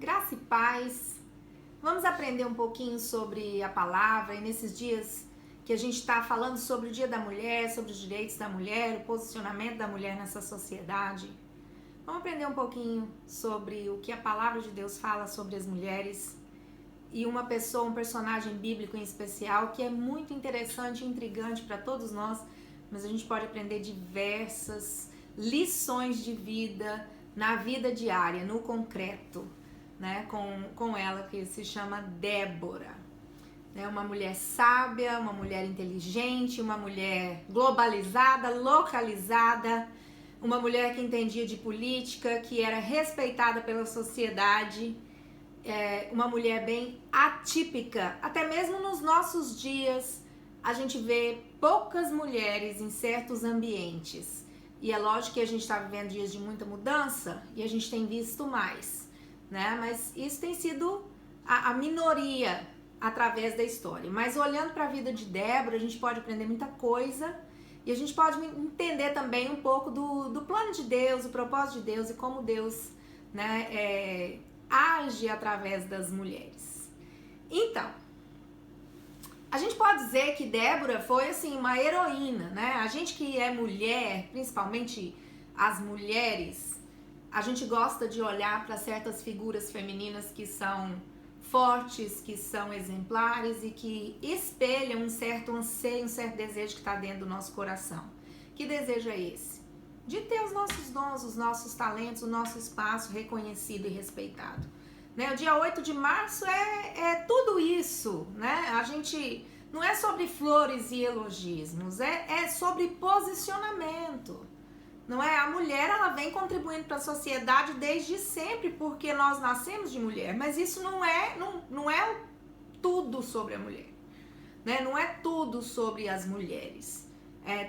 Graça e paz. Vamos aprender um pouquinho sobre a palavra e nesses dias que a gente está falando sobre o Dia da Mulher, sobre os direitos da mulher, o posicionamento da mulher nessa sociedade. Vamos aprender um pouquinho sobre o que a palavra de Deus fala sobre as mulheres e uma pessoa, um personagem bíblico em especial que é muito interessante e intrigante para todos nós, mas a gente pode aprender diversas lições de vida na vida diária, no concreto, né, com ela, que se chama Débora. É uma mulher sábia, uma mulher inteligente, uma mulher globalizada, localizada, uma mulher que entendia de política, que era respeitada pela sociedade, uma mulher bem atípica. Até mesmo nos nossos dias, a gente vê poucas mulheres em certos ambientes. E é lógico que a gente está vivendo dias de muita mudança e a gente tem visto mais, né? Mas isso tem sido a minoria através da história. Mas olhando para a vida de Débora, a gente pode aprender muita coisa e a gente pode entender também um pouco do plano de Deus, o propósito de Deus e como Deus, né, age através das mulheres. Então, a gente pode dizer que Débora foi assim uma heroína, né? A gente que é mulher, principalmente as mulheres, a gente gosta de olhar para certas figuras femininas que são fortes, que são exemplares e que espelham um certo anseio, um certo desejo que está dentro do nosso coração. Que desejo é esse? De ter os nossos dons, os nossos talentos, o nosso espaço reconhecido e respeitado. Né? O dia 8 de março é tudo isso, né? A gente não é sobre flores e elogismos, é sobre posicionamento. Não é? A mulher, ela vem contribuindo para a sociedade desde sempre, porque nós nascemos de mulher, mas isso não é tudo sobre a mulher, né? Não é tudo sobre as mulheres.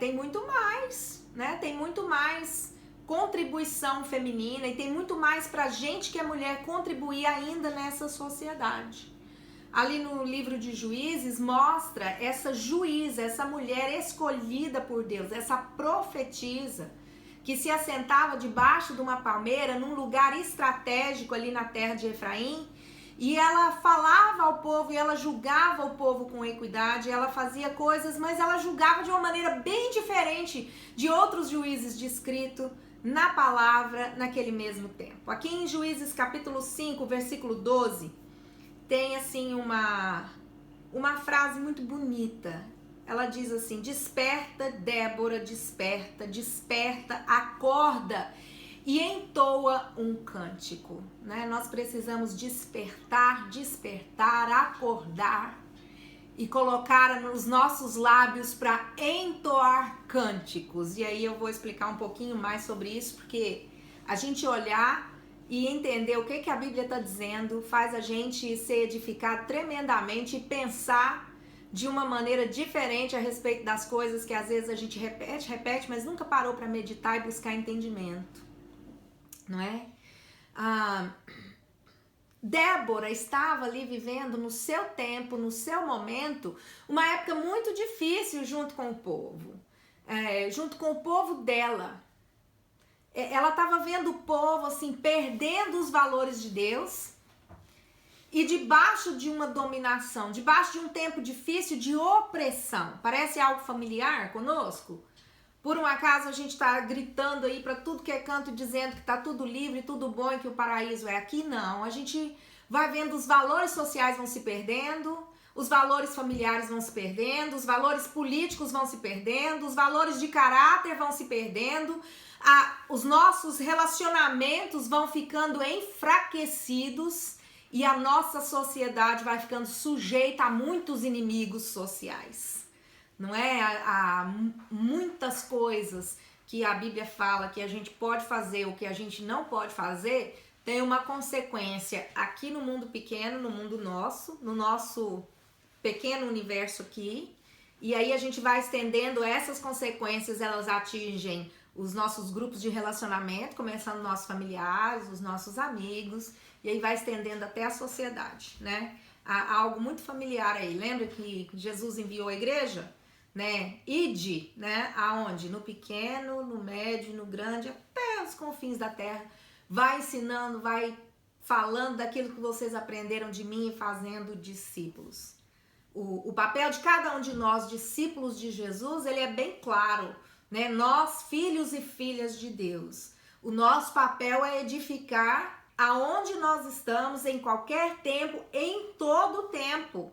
Tem muito mais, né? Tem muito mais contribuição feminina e tem muito mais pra gente que é mulher contribuir ainda nessa sociedade. Ali no livro de Juízes mostra essa juíza, essa mulher escolhida por Deus, essa profetisa que se assentava debaixo de uma palmeira num lugar estratégico ali na terra de Efraim, e ela falava ao povo e ela julgava o povo com equidade, ela fazia coisas, mas ela julgava de uma maneira bem diferente de outros juízes descritos na palavra naquele mesmo tempo. Aqui em Juízes capítulo 5, versículo 12, tem assim uma frase muito bonita. Ela diz assim: desperta, Débora, desperta, desperta, acorda e entoa um cântico, né? Nós precisamos despertar, acordar e colocar nos nossos lábios para entoar cânticos. E aí eu vou explicar um pouquinho mais sobre isso, porque a gente olhar e entender o que a Bíblia está dizendo faz a gente ser edificado tremendamente e pensar de uma maneira diferente a respeito das coisas que às vezes a gente repete, mas nunca parou para meditar e buscar entendimento, não é? Débora estava ali vivendo no seu tempo, no seu momento, uma época muito difícil junto com o povo, junto com o povo dela. Ela estava vendo o povo assim perdendo os valores de Deus e debaixo de uma dominação, debaixo de um tempo difícil de opressão. Parece algo familiar conosco? Por um acaso a gente está gritando aí para tudo que é canto, dizendo que está tudo livre, tudo bom e que o paraíso é aqui? Não, a gente vai vendo os valores sociais vão se perdendo, os valores familiares vão se perdendo, os valores políticos vão se perdendo, os valores de caráter vão se perdendo, os nossos relacionamentos vão ficando enfraquecidos e a nossa sociedade vai ficando sujeita a muitos inimigos sociais. Não é? Há muitas coisas que a Bíblia fala que a gente pode fazer, o que a gente não pode fazer, tem uma consequência aqui no mundo pequeno, no mundo nosso, no nosso pequeno universo aqui, e aí a gente vai estendendo essas consequências, elas atingem os nossos grupos de relacionamento, começando nossos familiares, os nossos amigos, e aí vai estendendo até a sociedade, né? Há algo muito familiar aí. Lembra que Jesus enviou a igreja? Né? Ide, né? Aonde? No pequeno, no médio, no grande, até os confins da terra. Vai ensinando, vai falando daquilo que vocês aprenderam de mim e fazendo discípulos. O papel de cada um de nós, discípulos de Jesus, ele é bem claro, né? Nós, filhos e filhas de Deus, o nosso papel é edificar aonde nós estamos, em qualquer tempo, em todo tempo.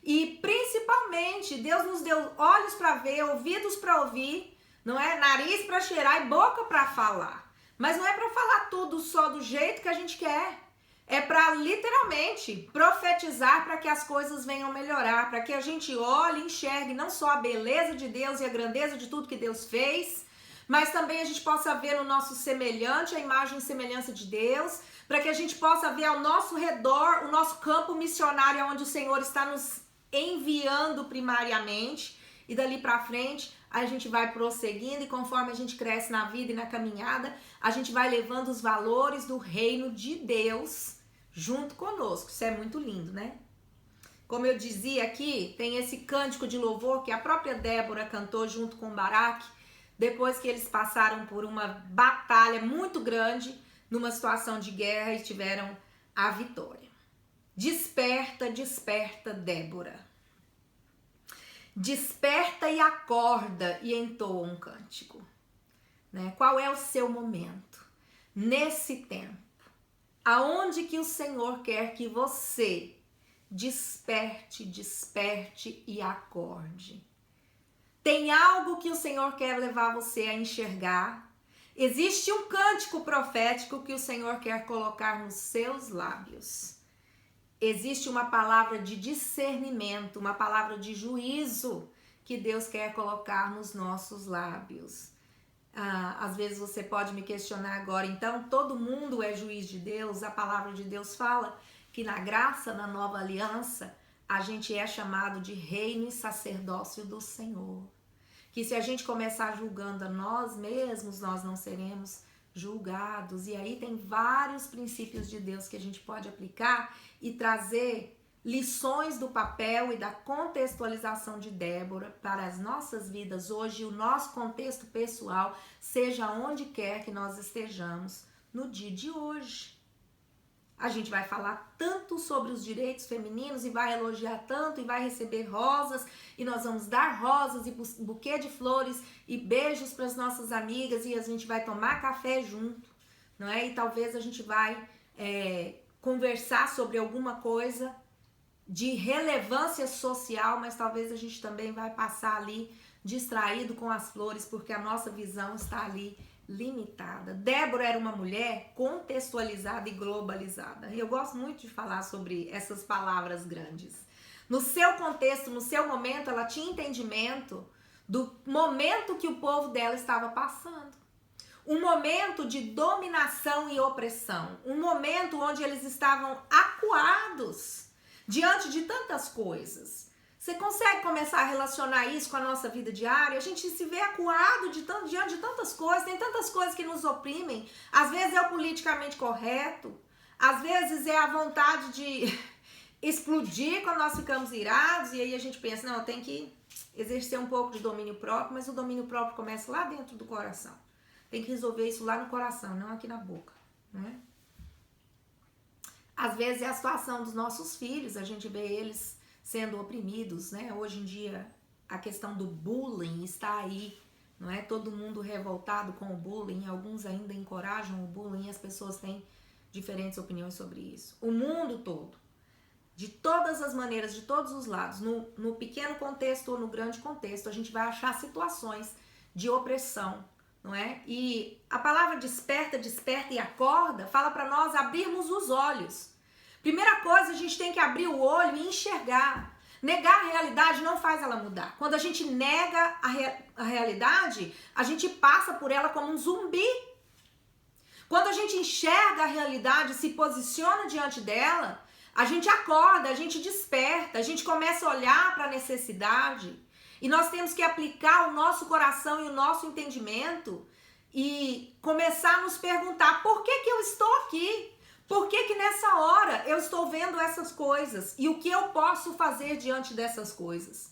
E principalmente, Deus nos deu olhos para ver, ouvidos para ouvir, não é? Nariz para cheirar e boca para falar. Mas não é para falar tudo só do jeito que a gente quer. É para literalmente profetizar para que as coisas venham melhorar, para que a gente olhe e enxergue não só a beleza de Deus e a grandeza de tudo que Deus fez, mas também a gente possa ver no nosso semelhante, a imagem e semelhança de Deus, para que a gente possa ver ao nosso redor o nosso campo missionário, onde o Senhor está nos enviando primariamente, e dali para frente a gente vai prosseguindo, e conforme a gente cresce na vida e na caminhada, a gente vai levando os valores do reino de Deus junto conosco. Isso é muito lindo, né? Como eu dizia aqui, tem esse cântico de louvor que a própria Débora cantou junto com Baraque, depois que eles passaram por uma batalha muito grande, numa situação de guerra, e tiveram a vitória. Desperta, desperta, Débora. Desperta e acorda e entoa um cântico. Né? Qual é o seu momento? Nesse tempo, aonde que o Senhor quer que você desperte, desperte e acorde? Tem algo que o Senhor quer levar você a enxergar? Existe um cântico profético que o Senhor quer colocar nos seus lábios. Existe uma palavra de discernimento, uma palavra de juízo que Deus quer colocar nos nossos lábios. Às vezes você pode me questionar agora, então todo mundo é juiz de Deus? A palavra de Deus fala que na graça, na nova aliança, a gente é chamado de reino e sacerdócio do Senhor. Que se a gente começar julgando a nós mesmos, nós não seremos julgados. E aí tem vários princípios de Deus que a gente pode aplicar e trazer lições do papel e da contextualização de Débora para as nossas vidas hoje, o nosso contexto pessoal, seja onde quer que nós estejamos no dia de hoje. A gente vai falar tanto sobre os direitos femininos e vai elogiar tanto e vai receber rosas, e nós vamos dar rosas e buquê de flores e beijos para as nossas amigas, e a gente vai tomar café junto, não é? E talvez a gente vai conversar sobre alguma coisa de relevância social, mas talvez a gente também vai passar ali distraído com as flores, porque a nossa visão está ali limitada. Débora era uma mulher contextualizada e globalizada. Eu gosto muito de falar sobre essas palavras grandes. No seu contexto, no seu momento, ela tinha entendimento do momento que o povo dela estava passando. Um momento de dominação e opressão. Um momento onde eles estavam acuados diante de tantas coisas. Você consegue começar a relacionar isso com a nossa vida diária? A gente se vê acuado diante de tantas coisas, tem tantas coisas que nos oprimem. Às vezes é o politicamente correto, às vezes é a vontade de explodir quando nós ficamos irados, e aí a gente pensa, não, eu tenho que exercer um pouco de domínio próprio, mas o domínio próprio começa lá dentro do coração. Tem que resolver isso lá no coração, não aqui na boca, né? Às vezes é a situação dos nossos filhos, a gente vê eles sendo oprimidos, né? Hoje em dia a questão do bullying está aí, não é? Todo mundo revoltado com o bullying, alguns ainda encorajam o bullying, as pessoas têm diferentes opiniões sobre isso. O mundo todo, de todas as maneiras, de todos os lados, no pequeno contexto ou no grande contexto, a gente vai achar situações de opressão, não é? E a palavra desperta, desperta e acorda fala para nós abrirmos os olhos. Primeira coisa, a gente tem que abrir o olho e enxergar. Negar a realidade não faz ela mudar. Quando a gente nega a realidade, a gente passa por ela como um zumbi. Quando a gente enxerga a realidade, se posiciona diante dela, a gente acorda, a gente desperta, a gente começa a olhar para a necessidade. E nós temos que aplicar o nosso coração e o nosso entendimento e começar a nos perguntar, por que eu estou aqui? Por que nessa hora eu estou vendo essas coisas? E o que eu posso fazer diante dessas coisas?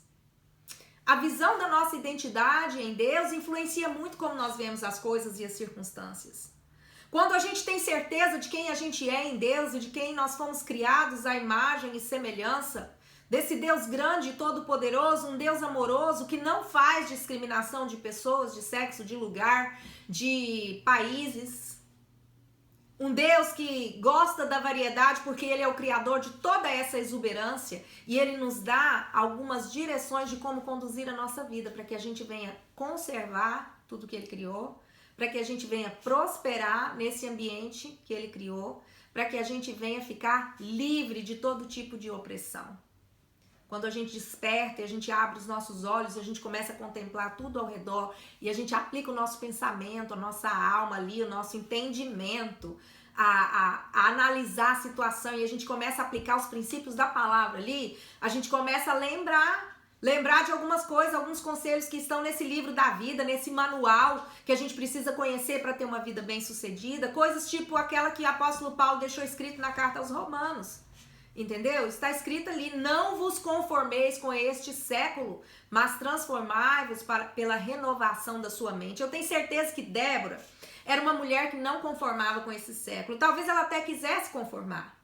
A visão da nossa identidade em Deus influencia muito como nós vemos as coisas e as circunstâncias. Quando a gente tem certeza de quem a gente é em Deus e de quem nós fomos criados à imagem e semelhança desse Deus grande e todo-poderoso, um Deus amoroso que não faz discriminação de pessoas, de sexo, de lugar, de países. Um Deus que gosta da variedade porque Ele é o criador de toda essa exuberância e Ele nos dá algumas direções de como conduzir a nossa vida para que a gente venha conservar tudo que Ele criou, para que a gente venha prosperar nesse ambiente que Ele criou, para que a gente venha ficar livre de todo tipo de opressão. Quando a gente desperta e a gente abre os nossos olhos, a gente começa a contemplar tudo ao redor e a gente aplica o nosso pensamento, a nossa alma ali, o nosso entendimento, a analisar a situação e a gente começa a aplicar os princípios da palavra ali, a gente começa a lembrar de algumas coisas, alguns conselhos que estão nesse livro da vida, nesse manual que a gente precisa conhecer para ter uma vida bem-sucedida, coisas tipo aquela que o apóstolo Paulo deixou escrito na carta aos Romanos. Entendeu? Está escrito ali, não vos conformeis com este século, mas transformai-vos pela renovação da sua mente. Eu tenho certeza que Débora era uma mulher que não conformava com esse século. Talvez ela até quisesse conformar,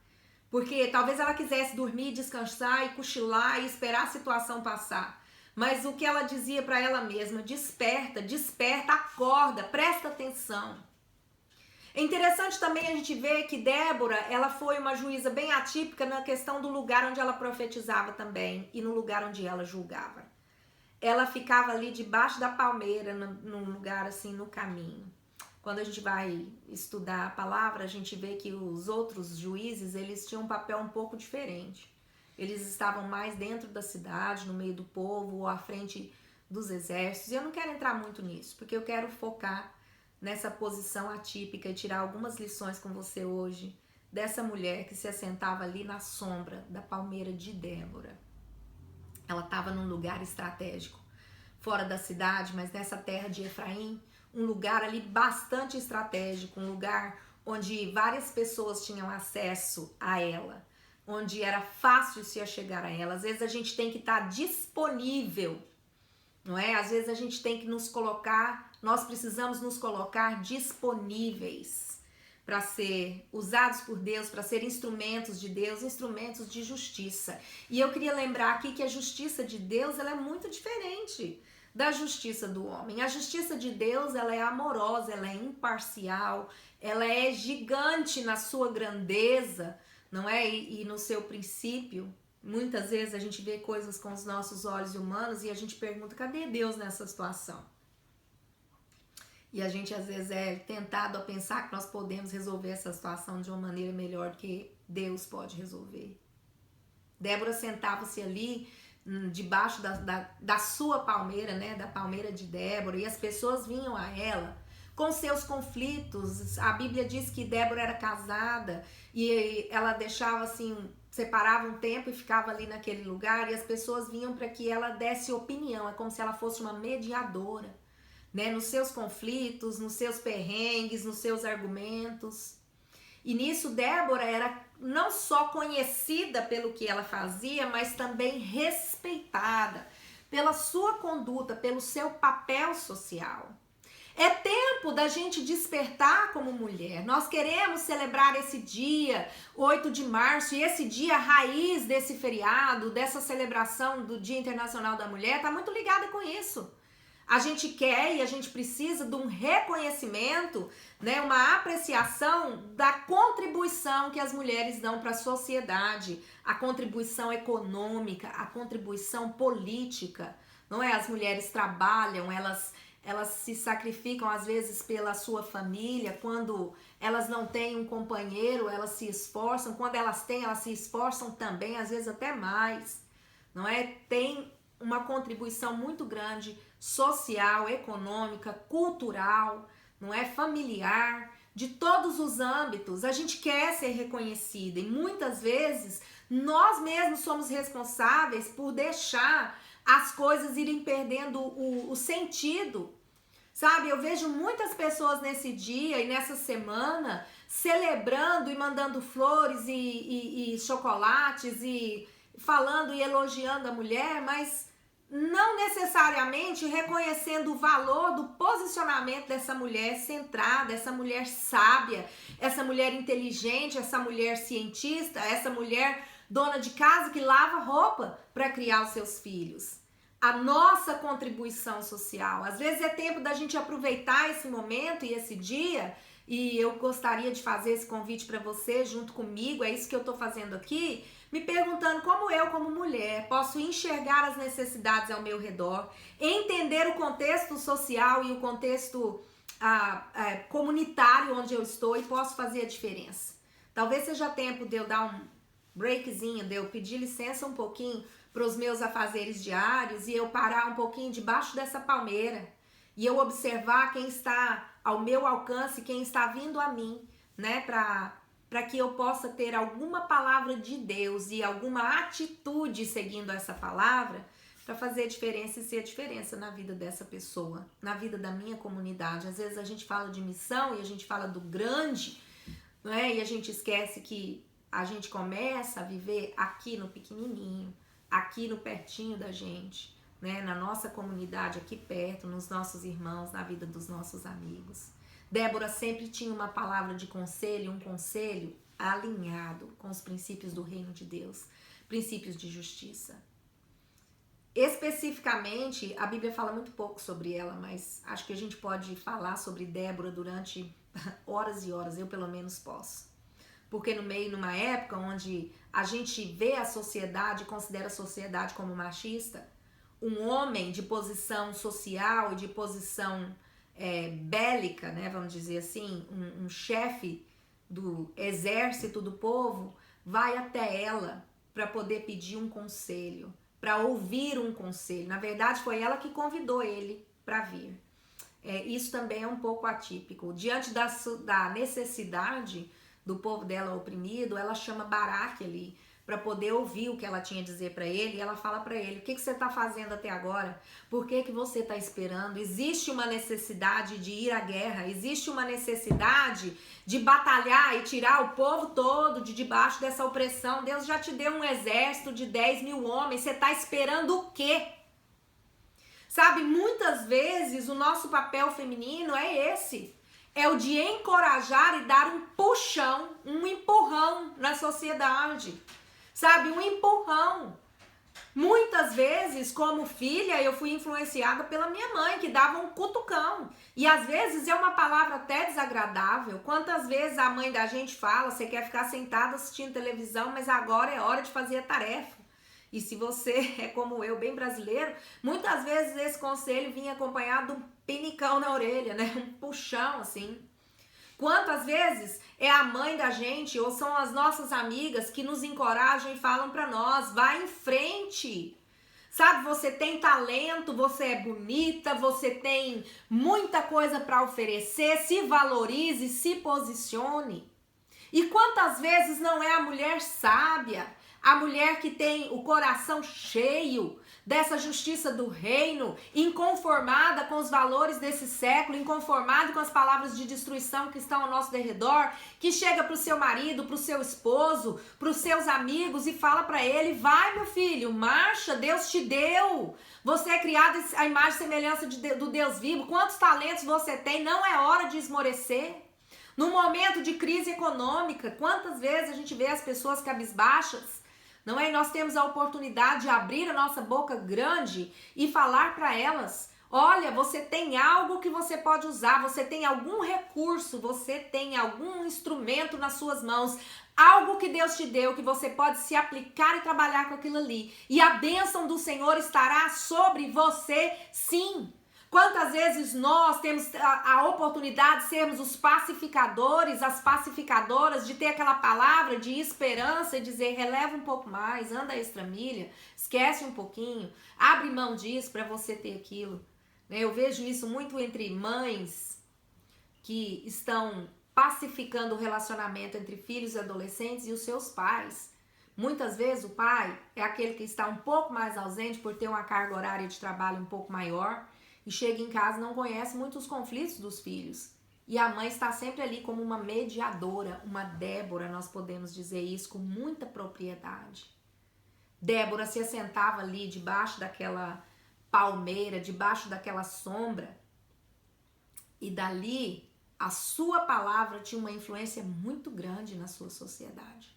porque talvez ela quisesse dormir, descansar e cochilar e esperar a situação passar. Mas o que ela dizia para ela mesma, desperta, desperta, acorda, presta atenção. É interessante também a gente ver que Débora, ela foi uma juíza bem atípica na questão do lugar onde ela profetizava também e no lugar onde ela julgava. Ela ficava ali debaixo da palmeira, num lugar assim, no caminho. Quando a gente vai estudar a palavra, a gente vê que os outros juízes, eles tinham um papel um pouco diferente. Eles estavam mais dentro da cidade, no meio do povo, ou à frente dos exércitos. E eu não quero entrar muito nisso, porque eu quero focar nessa posição atípica e tirar algumas lições com você hoje dessa mulher que se assentava ali na sombra da palmeira de Débora. Ela estava num lugar estratégico, fora da cidade, mas nessa terra de Efraim, um lugar ali bastante estratégico, um lugar onde várias pessoas tinham acesso a ela, onde era fácil se achegar a ela. Às vezes a gente tem que estar disponível, não é? Às vezes a gente tem que nós precisamos nos colocar disponíveis para ser usados por Deus, para ser instrumentos de Deus, instrumentos de justiça. E eu queria lembrar aqui que a justiça de Deus, ela é muito diferente da justiça do homem. A justiça de Deus, ela é amorosa, ela é imparcial, ela é gigante na sua grandeza, não é? E no seu princípio. Muitas vezes a gente vê coisas com os nossos olhos humanos e a gente pergunta, cadê Deus nessa situação? E a gente às vezes é tentado a pensar que nós podemos resolver essa situação de uma maneira melhor do que Deus pode resolver. Débora sentava-se ali debaixo da sua palmeira, né, da palmeira de Débora, e as pessoas vinham a ela com seus conflitos. A Bíblia diz que Débora era casada e ela deixava assim, separava um tempo e ficava ali naquele lugar e as pessoas vinham para que ela desse opinião, é como se ela fosse uma mediadora, né, nos seus conflitos, nos seus perrengues, nos seus argumentos. E nisso Débora era não só conhecida pelo que ela fazia, mas também respeitada pela sua conduta, pelo seu papel social. É tempo da gente despertar como mulher. Nós queremos celebrar esse dia, 8 de março, e esse dia, a raiz desse feriado, dessa celebração do Dia Internacional da Mulher, está muito ligada com isso. A gente quer e a gente precisa de um reconhecimento, né, uma apreciação da contribuição que as mulheres dão para a sociedade, a contribuição econômica, a contribuição política, não é? As mulheres trabalham, elas se sacrificam às vezes pela sua família, quando elas não têm um companheiro, elas se esforçam, quando elas têm, elas se esforçam também, às vezes até mais, não é? Tem uma contribuição muito grande social, econômica, cultural, não é? Familiar, de todos os âmbitos. A gente quer ser reconhecida e muitas vezes nós mesmos somos responsáveis por deixar as coisas irem perdendo o sentido, sabe? Eu vejo muitas pessoas nesse dia e nessa semana celebrando e mandando flores e chocolates e falando e elogiando a mulher, mas não necessariamente reconhecendo o valor do posicionamento dessa mulher centrada, essa mulher sábia, essa mulher inteligente, essa mulher cientista, essa mulher dona de casa que lava roupa para criar os seus filhos. A nossa contribuição social. Às vezes é tempo da gente aproveitar esse momento e esse dia, e eu gostaria de fazer esse convite para você junto comigo, é isso que eu estou fazendo aqui, me perguntando como eu, como mulher, posso enxergar as necessidades ao meu redor, entender o contexto social e o contexto comunitário onde eu estou e posso fazer a diferença. Talvez seja tempo de eu dar um breakzinho, de eu pedir licença um pouquinho para os meus afazeres diários e eu parar um pouquinho debaixo dessa palmeira e eu observar quem está ao meu alcance, quem está vindo a mim, né, para que eu possa ter alguma palavra de Deus e alguma atitude seguindo essa palavra para fazer a diferença e ser a diferença na vida dessa pessoa, na vida da minha comunidade. Às vezes a gente fala de missão e a gente fala do grande, né, e a gente esquece que a gente começa a viver aqui no pequenininho, aqui no pertinho da gente, né, na nossa comunidade aqui perto, nos nossos irmãos, na vida dos nossos amigos. Débora sempre tinha uma palavra de conselho, um conselho alinhado com os princípios do reino de Deus, princípios de justiça. Especificamente, a Bíblia fala muito pouco sobre ela, mas acho que a gente pode falar sobre Débora durante horas e horas, eu pelo menos posso. Porque numa época onde a gente vê a sociedade, considera a sociedade como machista, um homem de posição social e de posição bélica, né, vamos dizer assim, um chefe do exército do povo, vai até ela para poder pedir um conselho, para ouvir um conselho. Na verdade, foi ela que convidou ele para vir. Isso também é um pouco atípico. Diante da necessidade do povo dela oprimido, ela chama Baraque ali para poder ouvir o que ela tinha a dizer para ele, e ela fala para ele: o que você está fazendo até agora? Por que você está esperando? Existe uma necessidade de ir à guerra, existe uma necessidade de batalhar e tirar o povo todo de debaixo dessa opressão. Deus já te deu um exército de 10 mil homens, você está esperando o quê? Sabe, muitas vezes o nosso papel feminino é esse. É o de encorajar e dar um puxão, um empurrão na sociedade. Sabe, um empurrão. Muitas vezes, como filha, eu fui influenciada pela minha mãe, que dava um cutucão. E às vezes é uma palavra até desagradável. Quantas vezes a mãe da gente fala: você quer ficar sentada assistindo televisão, mas agora é hora de fazer a tarefa. E se você é como eu, bem brasileiro, muitas vezes esse conselho vinha acompanhado de um pinicão na orelha, né? Um puxão, assim. Quantas vezes é a mãe da gente ou são as nossas amigas que nos encorajam e falam para nós: vai em frente. Sabe, você tem talento, você é bonita, você tem muita coisa para oferecer, se valorize, se posicione. E quantas vezes não é a mulher sábia, a mulher que tem o coração cheio dessa justiça do reino, inconformada com os valores desse século, inconformada com as palavras de destruição que estão ao nosso derredor, que chega para o seu marido, para o seu esposo, para os seus amigos e fala para ele: vai, meu filho, marcha, Deus te deu. Você é criado à imagem e semelhança do Deus vivo. Quantos talentos você tem? Não é hora de esmorecer. No momento de crise econômica, quantas vezes a gente vê as pessoas cabisbaixas, não é? E nós temos a oportunidade de abrir a nossa boca grande e falar para elas: olha, você tem algo que você pode usar, você tem algum recurso, você tem algum instrumento nas suas mãos, algo que Deus te deu, que você pode se aplicar e trabalhar com aquilo ali. E a bênção do Senhor estará sobre você, sim. Quantas vezes nós temos a oportunidade de sermos os pacificadores, as pacificadoras, de ter aquela palavra de esperança e dizer: releva um pouco mais, anda a extra milha, esquece um pouquinho, abre mão disso para você ter aquilo. Eu vejo isso muito entre mães que estão pacificando o relacionamento entre filhos e adolescentes e os seus pais. Muitas vezes o pai é aquele que está um pouco mais ausente por ter uma carga horária de trabalho um pouco maior, e chega em casa e não conhece muitos conflitos dos filhos. E a mãe está sempre ali como uma mediadora, uma Débora, nós podemos dizer isso com muita propriedade. Débora se assentava ali debaixo palmeira, debaixo daquela sombra. E dali, a sua palavra tinha uma influência muito grande na sua sociedade.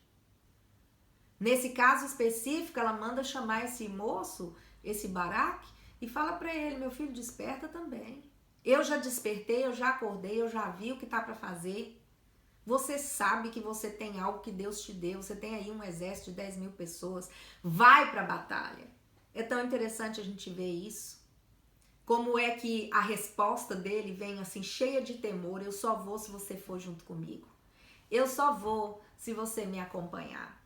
Nesse caso específico, ela manda chamar esse moço, esse Baraque, e fala para ele: meu filho, desperta também. Eu já despertei, eu já acordei, eu já vi o que tá para fazer. Você sabe que você tem algo que Deus te deu, você tem aí um exército de 10 mil pessoas, vai para a batalha. É tão interessante a gente ver isso. Como é que a resposta dele vem assim, cheia de temor: eu só vou se você for junto comigo. Eu só vou se você me acompanhar.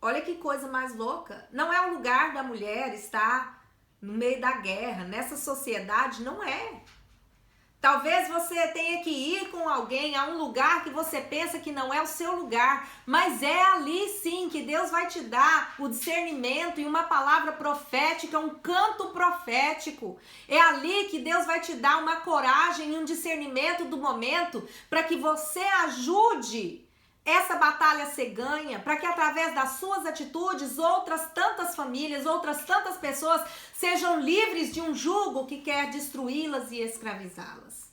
Olha que coisa mais louca. Não é o lugar da mulher estar no meio da guerra. Nessa sociedade, não é. Talvez você tenha que ir com alguém a um lugar que você pensa que não é o seu lugar, mas é ali sim que Deus vai te dar o discernimento e uma palavra profética, um canto profético. É ali que Deus vai te dar uma coragem e um discernimento do momento para que você ajude essa batalha ser ganha, para que através das suas atitudes outras tantas famílias, outras tantas pessoas sejam livres de um jugo que quer destruí-las e escravizá-las.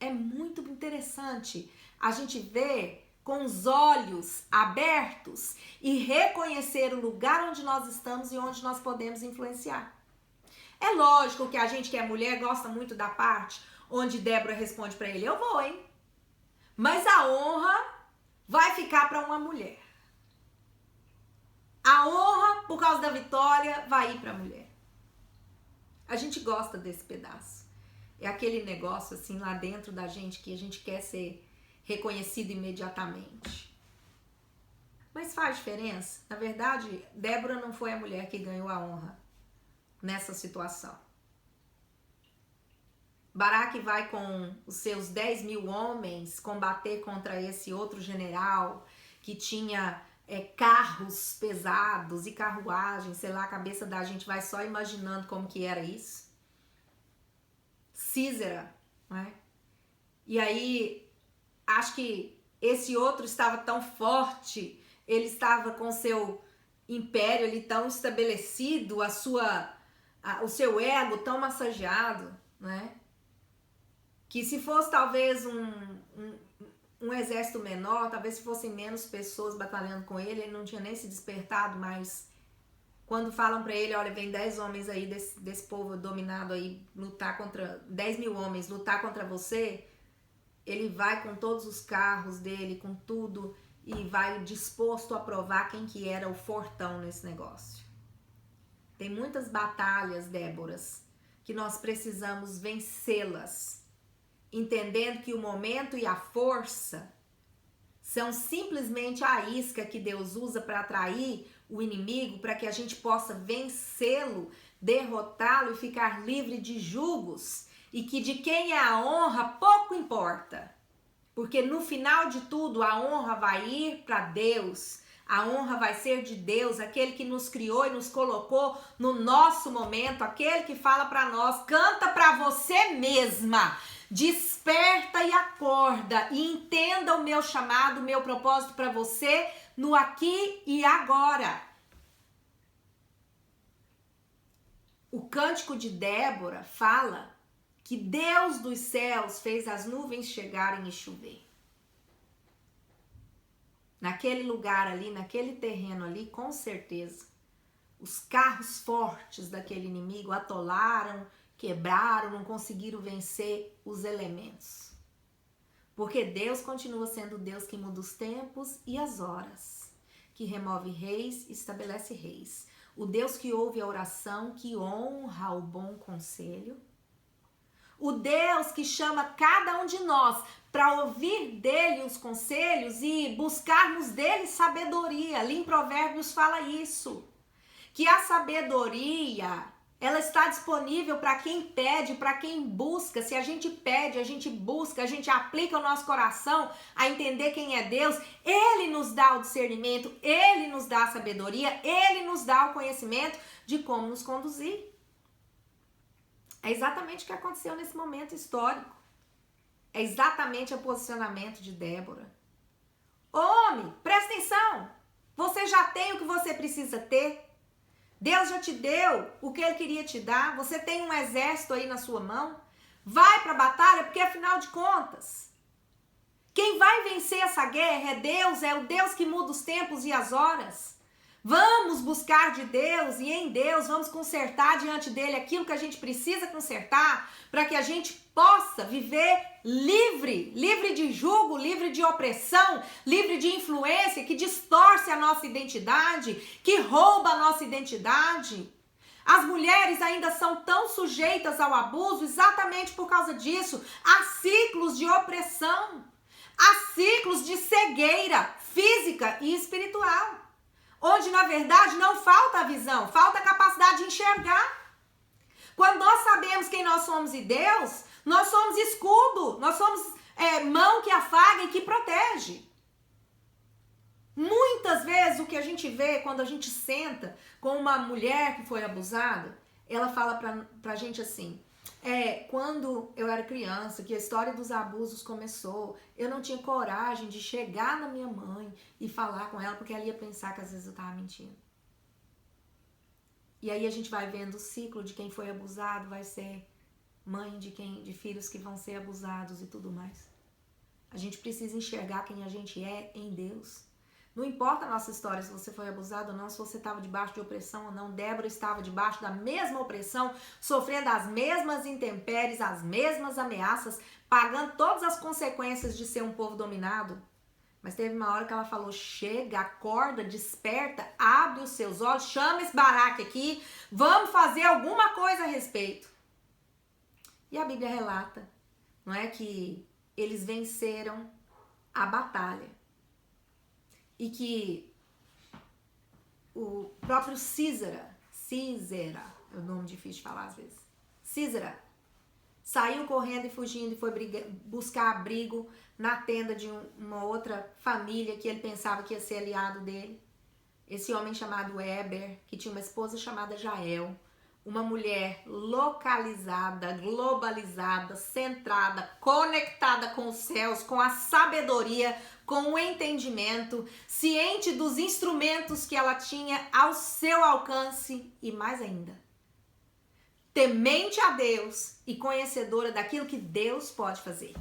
É muito interessante a gente ver com os olhos abertos e reconhecer o lugar onde nós estamos e onde nós podemos influenciar. É lógico que a gente que é mulher gosta muito da parte onde Débora responde para ele: eu vou, hein? Mas a honra vai ficar para uma mulher. A honra, por causa da vitória, vai ir para a mulher. A gente gosta desse pedaço. É aquele negócio assim lá dentro da gente que a gente quer ser reconhecido imediatamente. Mas faz diferença? Na verdade, Débora não foi a mulher que ganhou a honra nessa situação. Baraque vai com os seus 10 mil homens combater contra esse outro general que tinha carros pesados e carruagens, sei lá, a cabeça da gente vai só imaginando como que era isso. Císera, né? E aí, acho que esse outro estava tão forte, ele estava com seu império ali tão estabelecido, o seu ego tão massageado, né? Que se fosse talvez um exército menor, talvez se fossem menos pessoas batalhando com ele, ele não tinha nem se despertado, mas quando falam pra ele: olha, vem 10 homens aí desse povo dominado aí, lutar contra 10 mil homens, lutar contra você, ele vai com todos os carros dele, com tudo, e vai disposto a provar quem que era o fortão nesse negócio. Tem muitas batalhas, Déboras, que nós precisamos vencê-las, entendendo que o momento e a força são simplesmente a isca que Deus usa para atrair o inimigo, para que a gente possa vencê-lo, derrotá-lo e ficar livre de julgos, e que de quem é a honra pouco importa, porque no final de tudo a honra vai ir para Deus. A honra vai ser de Deus, aquele que nos criou e nos colocou no nosso momento, aquele que fala para nós: canta para você mesma, desperta e acorda e entenda o meu chamado, o meu propósito para você no aqui e agora. O cântico de Débora fala que Deus dos céus fez as nuvens chegarem e chover. Naquele lugar ali, naquele terreno ali, com certeza, os carros fortes daquele inimigo atolaram, quebraram, não conseguiram vencer os elementos. Porque Deus continua sendo o Deus que muda os tempos e as horas, que remove reis e estabelece reis. O Deus que ouve a oração, que honra o bom conselho. O Deus que chama cada um de nós para ouvir dele os conselhos e buscarmos dele sabedoria. Ali em Provérbios fala isso, que a sabedoria, ela está disponível para quem pede, para quem busca. Se a gente pede, a gente busca, a gente aplica o nosso coração a entender quem é Deus, ele nos dá o discernimento, ele nos dá a sabedoria, ele nos dá o conhecimento de como nos conduzir. É exatamente o que aconteceu nesse momento histórico. É exatamente o posicionamento de Débora. Homem, presta atenção. Você já tem o que você precisa ter. Deus já te deu o que ele queria te dar. Você tem um exército aí na sua mão. Vai para a batalha, porque afinal de contas, quem vai vencer essa guerra é Deus, é o Deus que muda os tempos e as horas. Vamos buscar de Deus e em Deus vamos consertar diante dele aquilo que a gente precisa consertar para que a gente possa viver livre, livre de jugo, livre de opressão, livre de influência que distorce a nossa identidade, que rouba a nossa identidade. As mulheres ainda são tão sujeitas ao abuso exatamente por causa disso. Há ciclos de opressão, há ciclos de cegueira física e espiritual. Onde, na verdade, não falta a visão, falta a capacidade de enxergar. Quando nós sabemos quem nós somos em Deus, nós somos escudo, nós somos mão que afaga e que protege. Muitas vezes o que a gente vê quando a gente senta com uma mulher que foi abusada, ela fala pra gente assim, quando eu era criança, que a história dos abusos começou, eu não tinha coragem de chegar na minha mãe e falar com ela, porque ela ia pensar que às vezes eu tava mentindo. E aí a gente vai vendo o ciclo de quem foi abusado, vai ser mãe de filhos que vão ser abusados e tudo mais. A gente precisa enxergar quem a gente é em Deus. Não importa a nossa história, se você foi abusado ou não, se você estava debaixo de opressão ou não. Débora estava debaixo da mesma opressão, sofrendo as mesmas intempéries, as mesmas ameaças, pagando todas as consequências de ser um povo dominado. Mas teve uma hora que ela falou, chega, acorda, desperta, abre os seus olhos, chama esse Baraque aqui, vamos fazer alguma coisa a respeito. E a Bíblia relata, não é, que eles venceram a batalha. E que o próprio Císera, é um nome difícil de falar às vezes, Císera, saiu correndo e fugindo e foi buscar abrigo na tenda de uma outra família que ele pensava que ia ser aliado dele. Esse homem chamado Eber, que tinha uma esposa chamada Jael, uma mulher localizada, globalizada, centrada, conectada com os céus, com a sabedoria, com o entendimento, ciente dos instrumentos que ela tinha ao seu alcance e mais ainda, temente a Deus e conhecedora daquilo que Deus pode fazer.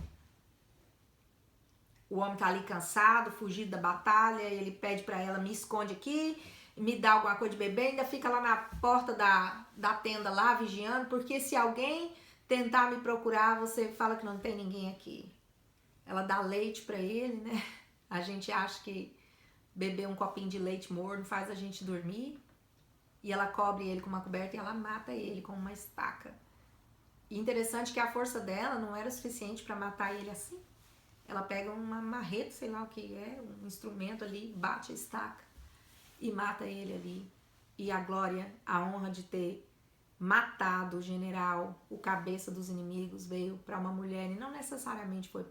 O homem tá ali cansado, fugido da batalha, ele pede para ela, me esconde aqui, me dá alguma coisa de beber, ainda fica lá na porta da tenda lá, vigiando, porque se alguém tentar me procurar, você fala que não tem ninguém aqui. Ela dá leite pra ele, né? A gente acha que beber um copinho de leite morno faz a gente dormir. E ela cobre ele com uma coberta e ela mata ele com uma estaca. E interessante que a força dela não era suficiente pra matar ele assim. Ela pega uma marreta, sei lá o que é, um instrumento ali, bate a estaca e mata ele ali. E a glória, a honra de ter matado o general, o cabeça dos inimigos, veio para uma mulher, e não necessariamente foi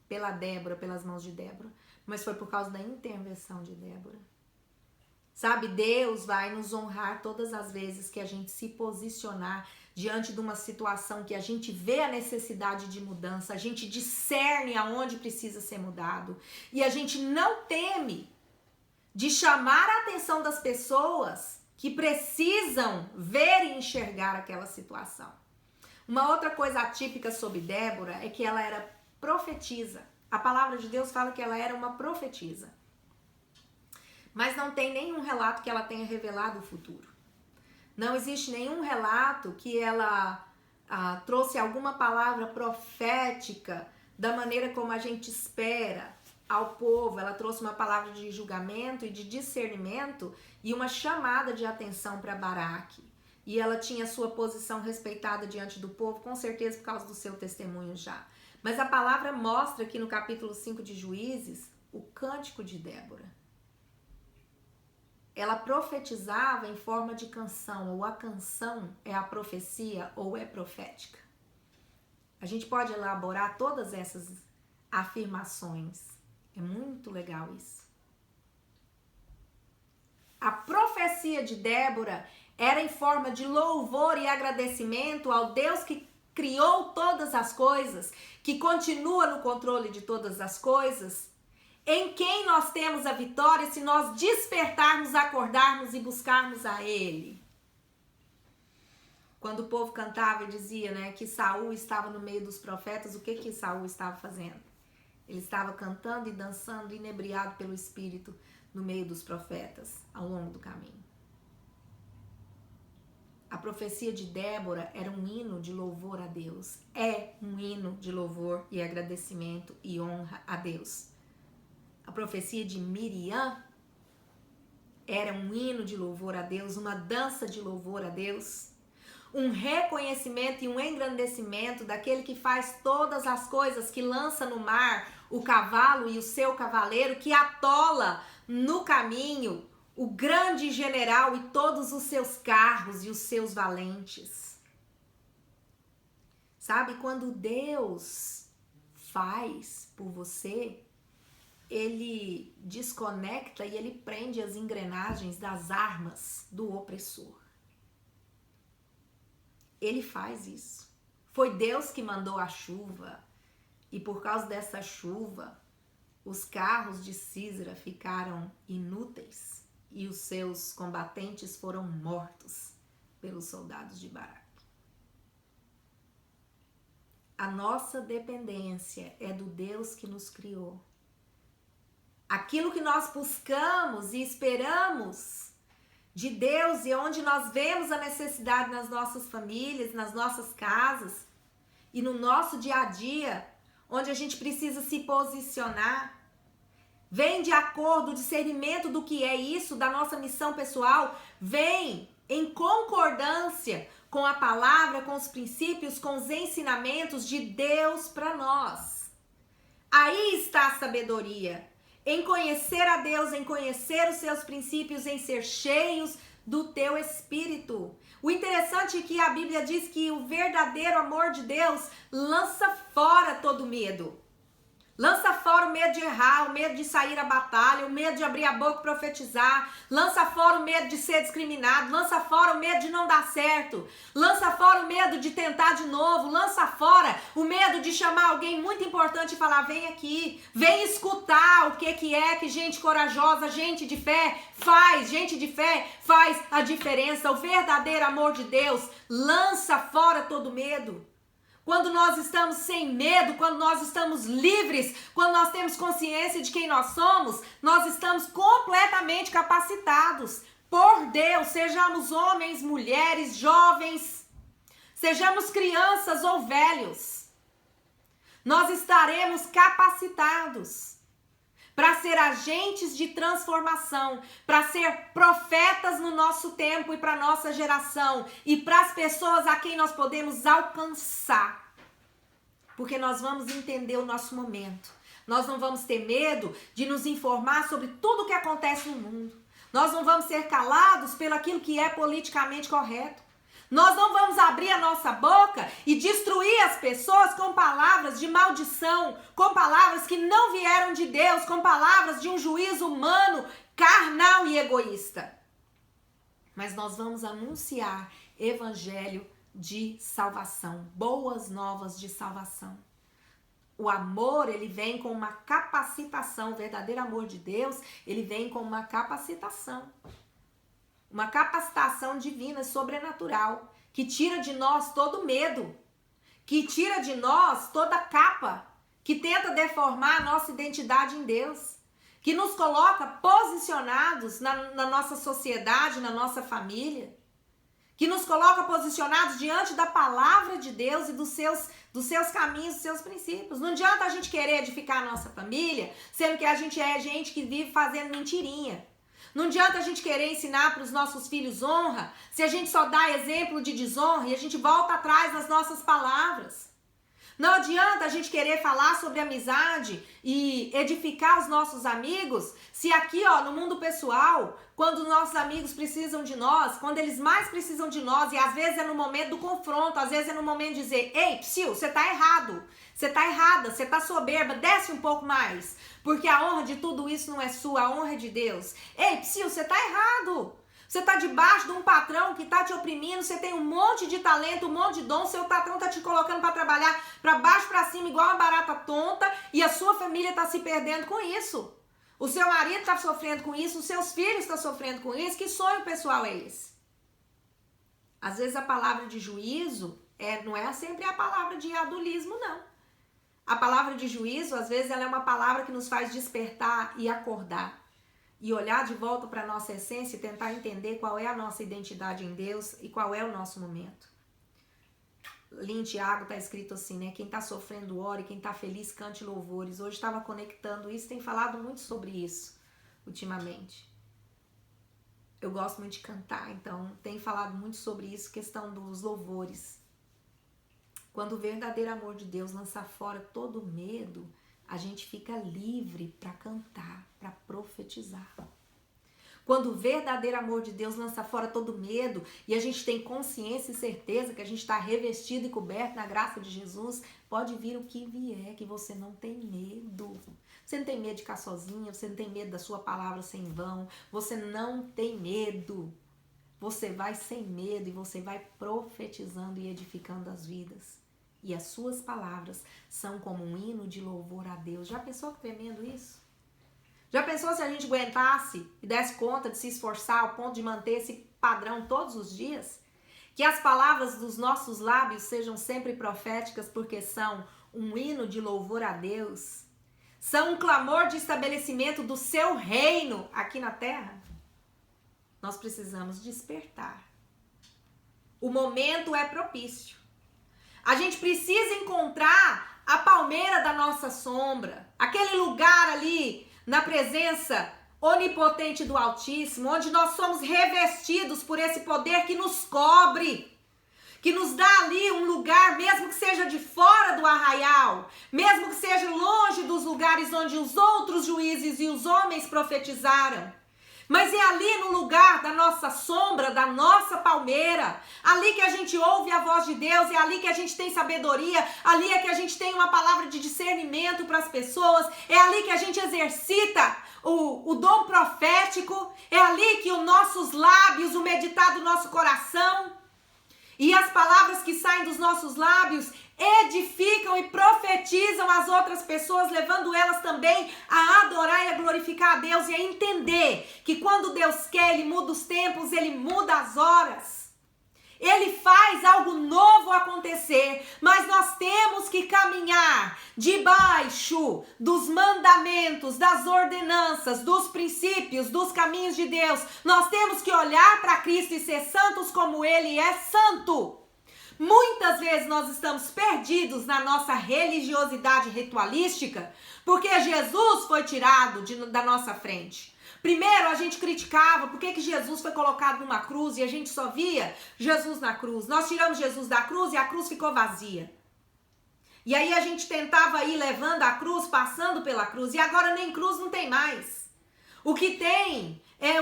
pela Débora, pelas mãos de Débora, mas foi por causa da intervenção de Débora. Sabe, Deus vai nos honrar todas as vezes que a gente se posicionar diante de uma situação que a gente vê a necessidade de mudança, a gente discerne aonde precisa ser mudado, e a gente não teme de chamar a atenção das pessoas que precisam ver e enxergar aquela situação. Uma outra coisa atípica sobre Débora é que ela era profetisa. A palavra de Deus fala que ela era uma profetisa. Mas não tem nenhum relato que ela tenha revelado o futuro. Não existe nenhum relato que ela trouxe alguma palavra profética da maneira como a gente espera ao povo. Ela trouxe uma palavra de julgamento e de discernimento e uma chamada de atenção para Baraque. E ela tinha sua posição respeitada diante do povo, com certeza por causa do seu testemunho já. Mas a palavra mostra aqui no capítulo 5 de Juízes o cântico de Débora. Ela profetizava em forma de canção, ou a canção é a profecia ou é profética. A gente pode elaborar todas essas afirmações. É muito legal isso. A profecia de Débora era em forma de louvor e agradecimento ao Deus que criou todas as coisas, que continua no controle de todas as coisas, Em quem nós temos a vitória se nós despertarmos, acordarmos e buscarmos a Ele. Quando o povo cantava e dizia, né, que Saul estava no meio dos profetas, o que Saul estava fazendo? Ele estava cantando e dançando, inebriado pelo Espírito, no meio dos profetas, ao longo do caminho. A profecia de Débora era um hino de louvor a Deus. É um hino de louvor e agradecimento e honra a Deus. A profecia de Miriam era um hino de louvor a Deus, uma dança de louvor a Deus, um reconhecimento e um engrandecimento daquele que faz todas as coisas, que lança no mar o cavalo e o seu cavaleiro, que atola no caminho o grande general e todos os seus carros e os seus valentes. Sabe, quando Deus faz por você, Ele desconecta e Ele prende as engrenagens das armas do opressor. Ele faz isso. Foi Deus que mandou a chuva, e por causa dessa chuva, os carros de Sísera ficaram inúteis e os seus combatentes foram mortos pelos soldados de Baraque. A nossa dependência é do Deus que nos criou. Aquilo que nós buscamos e esperamos de Deus e onde nós vemos a necessidade nas nossas famílias, nas nossas casas e no nosso dia a dia, onde a gente precisa se posicionar, vem de acordo, o discernimento do que é isso, da nossa missão pessoal, vem em concordância com a palavra, com os princípios, com os ensinamentos de Deus para nós. Aí está a sabedoria. Em conhecer a Deus, em conhecer os seus princípios, em ser cheios do teu espírito. O interessante é que a Bíblia diz que o verdadeiro amor de Deus lança fora todo medo. Lança fora o medo de errar, o medo de sair à batalha, o medo de abrir a boca e profetizar. Lança fora o medo de ser discriminado. Lança fora o medo de não dar certo. Lança fora o medo de tentar de novo. Lança fora o medo de chamar alguém muito importante e falar: vem aqui, vem escutar o que é que gente corajosa, gente de fé faz. Gente de fé faz a diferença. O verdadeiro amor de Deus lança fora todo medo. Quando nós estamos sem medo, quando nós estamos livres, quando nós temos consciência de quem nós somos, nós estamos completamente capacitados por Deus, sejamos homens, mulheres, jovens, sejamos crianças ou velhos. Nós estaremos capacitados para ser agentes de transformação, para ser profetas no nosso tempo e para a nossa geração, e para as pessoas a quem nós podemos alcançar. Porque nós vamos entender o nosso momento. Nós não vamos ter medo de nos informar sobre tudo o que acontece no mundo. Nós não vamos ser calados pelo aquilo que é politicamente correto. Nós não vamos abrir a nossa boca e destruir as pessoas com palavras de maldição, com palavras que não vieram de Deus, com palavras de um juízo humano, carnal e egoísta. Mas nós vamos anunciar evangelho de salvação, boas novas de salvação. O amor, ele vem com uma capacitação, o verdadeiro amor de Deus, ele vem com uma capacitação. Uma capacitação divina, sobrenatural, que tira de nós todo medo, que tira de nós toda capa, que tenta deformar a nossa identidade em Deus, que nos coloca posicionados na nossa sociedade, na nossa família, que nos coloca posicionados diante da palavra de Deus e dos seus caminhos, dos seus princípios. Não adianta a gente querer edificar a nossa família, sendo que a gente é gente que vive fazendo mentirinha. Não adianta a gente querer ensinar para os nossos filhos honra, se a gente só dá exemplo de desonra e a gente volta atrás nas nossas palavras. Não adianta a gente querer falar sobre amizade e edificar os nossos amigos, se aqui, no mundo pessoal, quando nossos amigos precisam de nós, quando eles mais precisam de nós, e às vezes é no momento do confronto, às vezes é no momento de dizer: ei, psiu, você tá errado, você tá errada, você tá soberba, desce um pouco mais, porque a honra de tudo isso não é sua, a honra é de Deus. Ei, psiu, você tá errado. Você está debaixo de um patrão que está te oprimindo, você tem um monte de talento, um monte de dom, seu patrão está te colocando para trabalhar para baixo, para cima, igual uma barata tonta, e a sua família está se perdendo com isso. O seu marido está sofrendo com isso, os seus filhos estão sofrendo com isso. Que sonho pessoal é esse? Às vezes a palavra de juízo não é sempre a palavra de adulismo, não. A palavra de juízo, às vezes, ela é uma palavra que nos faz despertar e acordar. E olhar de volta para a nossa essência e tentar entender qual é a nossa identidade em Deus e qual é o nosso momento. Ali em Tiago está escrito assim, né? Quem está sofrendo, ore, quem está feliz, cante louvores. Hoje estava conectando isso, tem falado muito sobre isso ultimamente. Eu gosto muito de cantar, então tem falado muito sobre isso, questão dos louvores. Quando o verdadeiro amor de Deus lança fora todo medo, a gente fica livre para cantar, para profetizar. Quando o verdadeiro amor de Deus lança fora todo medo e a gente tem consciência e certeza que a gente está revestido e coberto na graça de Jesus, pode vir o que vier, que você não tem medo. Você não tem medo de ficar sozinha, você não tem medo da sua palavra ser em vão, você não tem medo. Você vai sem medo e você vai profetizando e edificando as vidas. E as suas palavras são como um hino de louvor a Deus. Já pensou que tremendo isso? Já pensou se a gente aguentasse e desse conta de se esforçar ao ponto de manter esse padrão todos os dias? Que as palavras dos nossos lábios sejam sempre proféticas, porque são um hino de louvor a Deus. São um clamor de estabelecimento do seu reino aqui na terra. Nós precisamos despertar. O momento é propício. A gente precisa encontrar a palmeira da nossa sombra, aquele lugar ali na presença onipotente do Altíssimo, onde nós somos revestidos por esse poder que nos cobre, que nos dá ali um lugar, mesmo que seja de fora do arraial, mesmo que seja longe dos lugares onde os outros juízes e os homens profetizaram. Mas é ali no lugar da nossa sombra, da nossa palmeira, ali que a gente ouve a voz de Deus, é ali que a gente tem sabedoria, ali é que a gente tem uma palavra de discernimento para as pessoas, é ali que a gente exercita o dom profético, é ali que os nossos lábios, o meditar do nosso coração e as palavras que saem dos nossos lábios edificam e profetizam as outras pessoas, levando elas também a adorar e a glorificar a Deus e a entender que quando Deus quer, Ele muda os tempos, Ele muda as horas. Ele faz algo novo acontecer, mas nós temos que caminhar debaixo dos mandamentos, das ordenanças, dos princípios, dos caminhos de Deus. Nós temos que olhar para Cristo e ser santos como Ele é santo. Muitas vezes nós estamos perdidos na nossa religiosidade ritualística, porque Jesus foi tirado da nossa frente. Primeiro a gente criticava por que Jesus foi colocado numa cruz e a gente só via Jesus na cruz. Nós tiramos Jesus da cruz e a cruz ficou vazia. E aí a gente tentava ir levando a cruz, passando pela cruz, e agora nem cruz não tem mais. O que tem é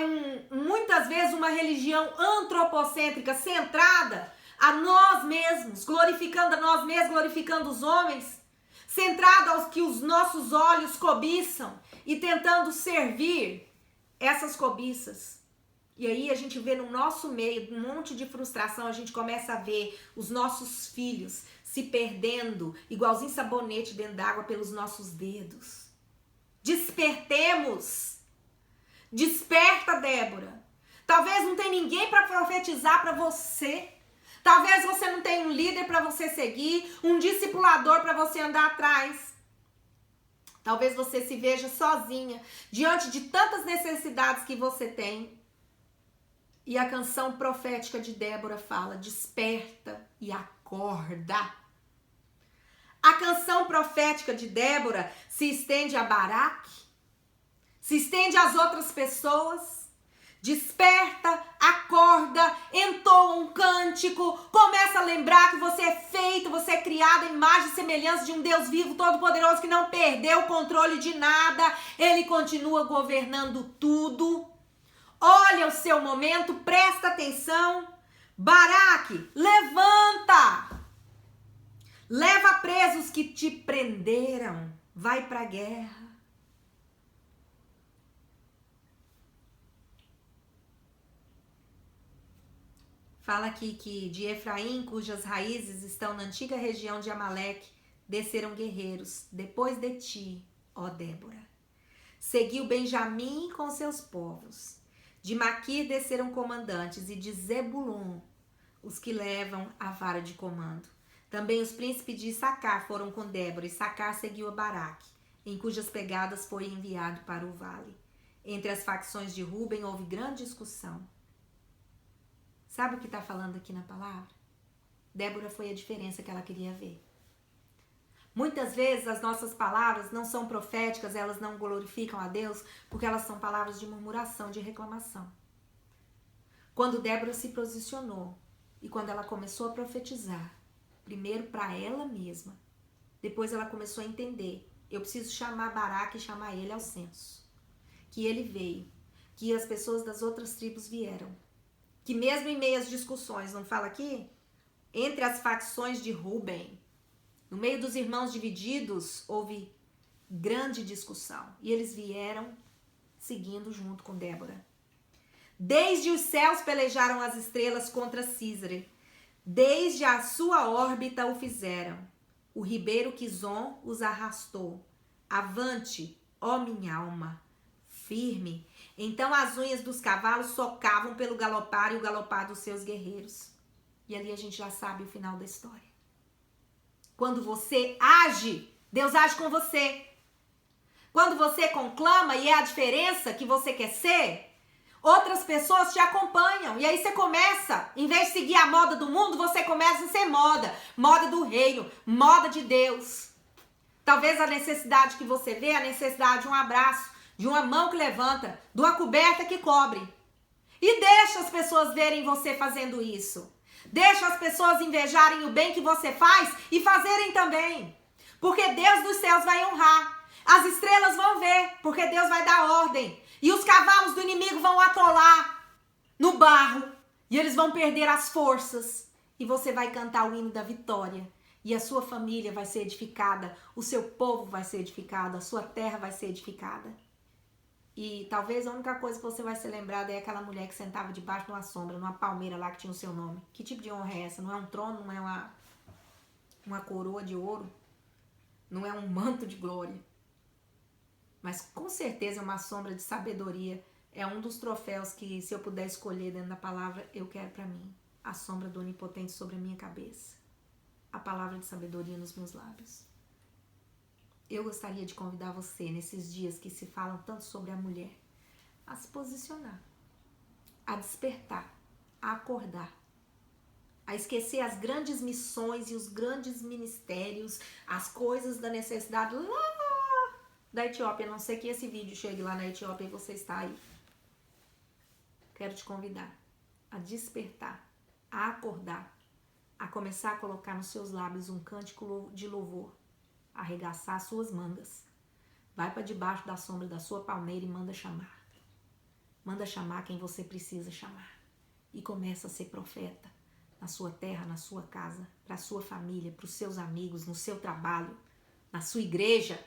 muitas vezes uma religião antropocêntrica centrada a nós mesmos, glorificando a nós mesmos, glorificando os homens, centrado aos que os nossos olhos cobiçam e tentando servir essas cobiças. E aí a gente vê no nosso meio um monte de frustração, a gente começa a ver os nossos filhos se perdendo, igualzinho sabonete dentro d'água pelos nossos dedos. Despertemos! Desperta, Débora! Talvez não tenha ninguém para profetizar para você. Talvez você não tenha um líder para você seguir, um discipulador para você andar atrás. Talvez você se veja sozinha, diante de tantas necessidades que você tem. E a canção profética de Débora fala, desperta e acorda. A canção profética de Débora se estende a Baraque, se estende às outras pessoas. Desperta, acorda, entoa um cântico, começa a lembrar que você é feito, você é criado à imagem e semelhança de um Deus vivo, todo-poderoso, que não perdeu o controle de nada. Ele continua governando tudo. Olha o seu momento, presta atenção. Baraque, levanta. Leva presos que te prenderam. Vai para a guerra. Fala aqui que de Efraim, cujas raízes estão na antiga região de Amaleque, desceram guerreiros depois de ti, ó Débora. Seguiu Benjamim com seus povos. De Maquir desceram comandantes, e de Zebulon os que levam a vara de comando. Também os príncipes de Issacar foram com Débora, e Issacar seguiu a Baraque, em cujas pegadas foi enviado para o vale. Entre as facções de Ruben houve grande discussão. Sabe o que está falando aqui na palavra? Débora foi a diferença que ela queria ver. Muitas vezes as nossas palavras não são proféticas, elas não glorificam a Deus, porque elas são palavras de murmuração, de reclamação. Quando Débora se posicionou e quando ela começou a profetizar, primeiro para ela mesma, depois ela começou a entender, eu preciso chamar Baraque e chamar ele ao censo. Que ele veio, que as pessoas das outras tribos vieram. Que mesmo em meio às discussões, não fala aqui? Entre as facções de Ruben, no meio dos irmãos divididos, houve grande discussão. E eles vieram seguindo junto com Débora. Desde os céus pelejaram as estrelas contra Císare. Desde a sua órbita o fizeram. O ribeiro Quizon os arrastou. Avante, ó minha alma, firme. Então as unhas dos cavalos socavam pelo galopar e o galopar dos seus guerreiros. E ali a gente já sabe o final da história. Quando você age, Deus age com você. Quando você conclama e é a diferença que você quer ser, outras pessoas te acompanham. E aí você começa, em vez de seguir a moda do mundo, você começa a ser moda. Moda do reino, moda de Deus. Talvez a necessidade que você vê, a necessidade de um abraço, de uma mão que levanta, de uma coberta que cobre. E deixa as pessoas verem você fazendo isso. Deixa as pessoas invejarem o bem que você faz e fazerem também. Porque Deus dos céus vai honrar. As estrelas vão ver, porque Deus vai dar ordem. E os cavalos do inimigo vão atolar no barro. E eles vão perder as forças. E você vai cantar o hino da vitória. E a sua família vai ser edificada. O seu povo vai ser edificado. A sua terra vai ser edificada. E talvez a única coisa que você vai ser lembrada é aquela mulher que sentava debaixo de uma sombra, numa palmeira lá que tinha o seu nome. Que tipo de honra é essa? Não é um trono, não é uma coroa de ouro, não é um manto de glória. Mas com certeza é uma sombra de sabedoria. É um dos troféus que, se eu puder escolher dentro da palavra, eu quero para mim. A sombra do Onipotente sobre a minha cabeça. A palavra de sabedoria nos meus lábios. Eu gostaria de convidar você, nesses dias que se falam tanto sobre a mulher, a se posicionar, a despertar, a acordar, a esquecer as grandes missões e os grandes ministérios, as coisas da necessidade lá da Etiópia. A não ser que esse vídeo chegue lá na Etiópia e você está aí. Quero te convidar a despertar, a acordar, a começar a colocar nos seus lábios um cântico de louvor, arregaçar as suas mangas. Vai para debaixo da sombra da sua palmeira e manda chamar. Manda chamar quem você precisa chamar. E começa a ser profeta na sua terra, na sua casa, para a sua família, para os seus amigos, no seu trabalho, na sua igreja,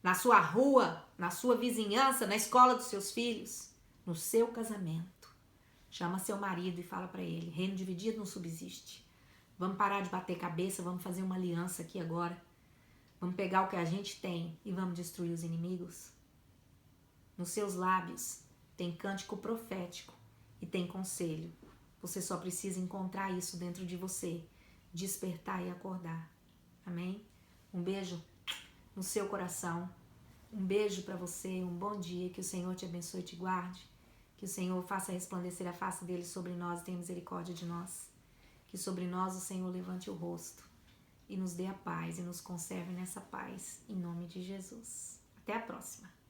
na sua rua, na sua vizinhança, na escola dos seus filhos, no seu casamento. Chama seu marido e fala para ele: reino dividido não subsiste. Vamos parar de bater cabeça, vamos fazer uma aliança aqui agora. Vamos pegar o que a gente tem e vamos destruir os inimigos. Nos seus lábios tem cântico profético e tem conselho. Você só precisa encontrar isso dentro de você, despertar e acordar. Amém? Um beijo no seu coração. Um beijo para você, um bom dia. Que o Senhor te abençoe e te guarde. Que o Senhor faça resplandecer a face dele sobre nós e tenha misericórdia de nós. Que sobre nós o Senhor levante o rosto e nos dê a paz e nos conserve nessa paz, em nome de Jesus. Até a próxima.